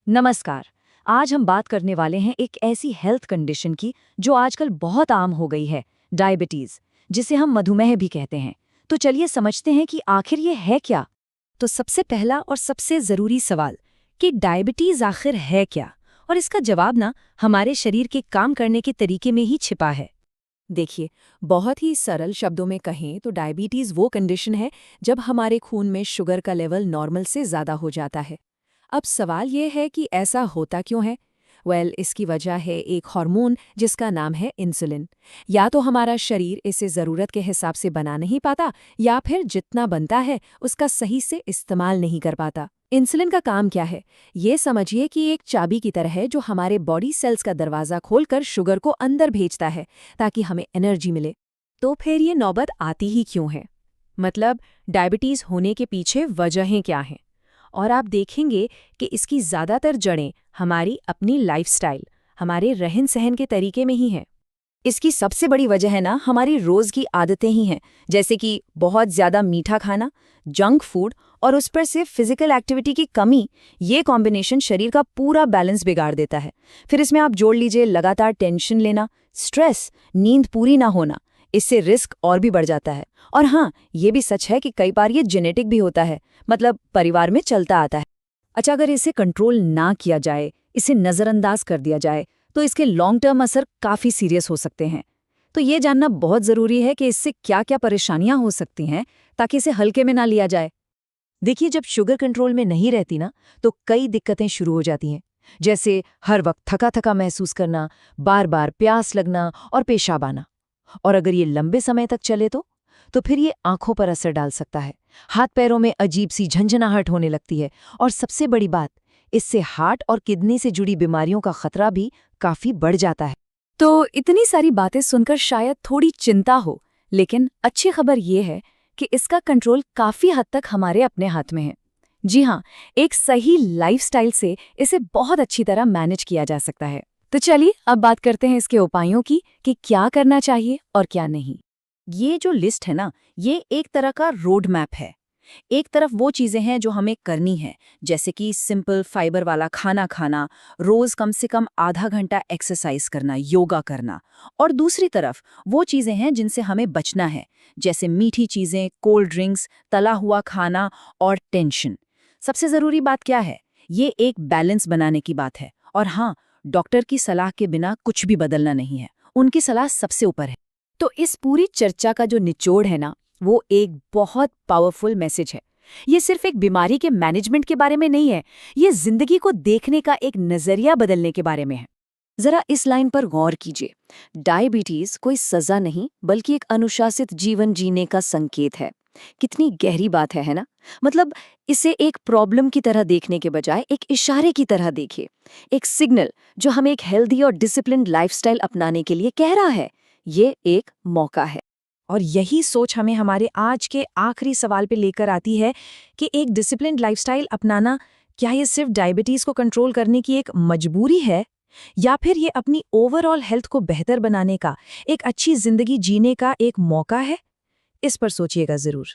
नमस्कार। आज हम बात करने वाले हैं एक ऐसी हेल्थ कंडीशन की जो आजकल बहुत आम हो गई है, डायबिटीज, जिसे हम मधुमेह भी कहते हैं। तो चलिए समझते हैं कि आखिर ये है क्या। तो सबसे पहला और सबसे ज़रूरी सवाल कि डायबिटीज़ आखिर है क्या? और इसका जवाब ना हमारे शरीर के काम करने के तरीके में ही छिपा है। देखिए, बहुत ही सरल शब्दों में कहें तो डायबिटीज़ वो कंडीशन है जब हमारे खून में शुगर का लेवल नॉर्मल से ज़्यादा हो जाता है। अब सवाल ये है कि ऐसा होता क्यों है? इसकी वजह है एक हार्मोन जिसका नाम है इंसुलिन। या तो हमारा शरीर इसे ज़रूरत के हिसाब से बना नहीं पाता, या फिर जितना बनता है उसका सही से इस्तेमाल नहीं कर पाता। इंसुलिन का काम क्या है? ये समझिए कि एक चाबी की तरह है जो हमारे बॉडी सेल्स का दरवाज़ा खोलकर शुगर को अंदर भेजता है ताकि हमें एनर्जी मिले। तो फिर ये नौबत आती ही क्यों है? मतलब डायबिटीज़ होने के पीछे वजहें क्या हैं? और आप देखेंगे कि इसकी ज़्यादातर जड़ें हमारी अपनी लाइफस्टाइल, हमारे रहन-सहन के तरीके में ही हैं। इसकी सबसे बड़ी वजह है ना हमारी रोज की आदतें ही हैं, जैसे कि बहुत ज्यादा मीठा खाना, जंक फूड और उस पर से फिजिकल एक्टिविटी की कमी। ये कॉम्बिनेशन शरीर का पूरा बैलेंस बिगाड़ देता है। फिर इसमें आप जोड़ लीजिए लगातार टेंशन लेना, स्ट्रेस, नींद पूरी ना होना। इससे रिस्क और भी बढ़ जाता है। और हाँ, ये भी सच है कि कई बार ये जेनेटिक भी होता है, मतलब परिवार में चलता आता है। अच्छा, अगर इसे कंट्रोल ना किया जाए, इसे नज़रअंदाज कर दिया जाए, तो इसके लॉन्ग टर्म असर काफ़ी सीरियस हो सकते हैं। तो ये जानना बहुत ज़रूरी है कि इससे क्या-क्या परेशानियां हो सकती हैं, ताकि इसे हल्के में ना लिया जाए। देखिए, जब शुगर कंट्रोल में नहीं रहती ना, तो कई दिक्कतें शुरू हो जाती हैं। जैसे हर वक्त थका-थका महसूस करना, बार-बार प्यास लगना और पेशाब आना। और अगर ये लंबे समय तक चले तो फिर ये आंखों पर असर डाल सकता है। हाथ पैरों में अजीब सी झंझनाहट होने लगती है। और सबसे बड़ी बात, इससे हार्ट और किडनी से जुड़ी बीमारियों का खतरा भी काफी बढ़ जाता है। तो इतनी सारी बातें सुनकर शायद थोड़ी चिंता हो, लेकिन अच्छी खबर ये है कि इसका कंट्रोल काफ़ी हद तक हमारे अपने हाथ में है। जी हाँ, एक सही लाइफस्टाइल से इसे बहुत अच्छी तरह मैनेज किया जा सकता है। तो चलिए अब बात करते हैं इसके उपायों की कि क्या करना चाहिए और क्या नहीं। ये जो लिस्ट है ना, ये एक तरह का रोड मैप है। एक तरफ वो चीजें हैं जो हमें करनी है, जैसे कि सिंपल फाइबर वाला खाना खाना, रोज कम से कम आधा घंटा एक्सरसाइज करना, योगा करना। और दूसरी तरफ वो चीजें हैं जिनसे हमें बचना है, जैसे मीठी चीजें, कोल्ड ड्रिंक्स, तला हुआ खाना और टेंशन। सबसे जरूरी बात क्या है? ये एक बैलेंस बनाने की बात है। और हाँ, डॉक्टर की सलाह के बिना कुछ भी बदलना नहीं है। उनकी सलाह सबसे ऊपर है। तो इस पूरी चर्चा का जो निचोड़ है ना, वो एक बहुत पावरफुल मैसेज है। ये सिर्फ एक बीमारी के मैनेजमेंट के बारे में नहीं है, ये जिंदगी को देखने का एक नजरिया बदलने के बारे में है। जरा इस लाइन पर गौर कीजिए। डायबिटीज कोई सजा नहीं, बल्कि एक अनुशासित जीवन जीने का संकेत है। कितनी गहरी बात है ना? मतलब इसे एक प्रॉब्लम की तरह देखने के बजाय एक इशारे की तरह देखिए। एक सिग्नल जो हमें एक हेल्दी और डिसिप्लिन्ड लाइफस्टाइल अपनाने के लिए कह रहा है। ये एक मौका है। और यही सोच हमें हमारे आज के आखिरी सवाल पे लेकर आती है कि एक डिसिप्लिन्ड लाइफस्टाइल अपनाना, क्या ये सिर्फ डायबिटीज को कंट्रोल करने की एक मजबूरी है, या फिर ये अपनी ओवरऑल हेल्थ को बेहतर बनाने का, एक अच्छी जिंदगी जीने का एक मौका है? इस पर सोचिएगा जरूर।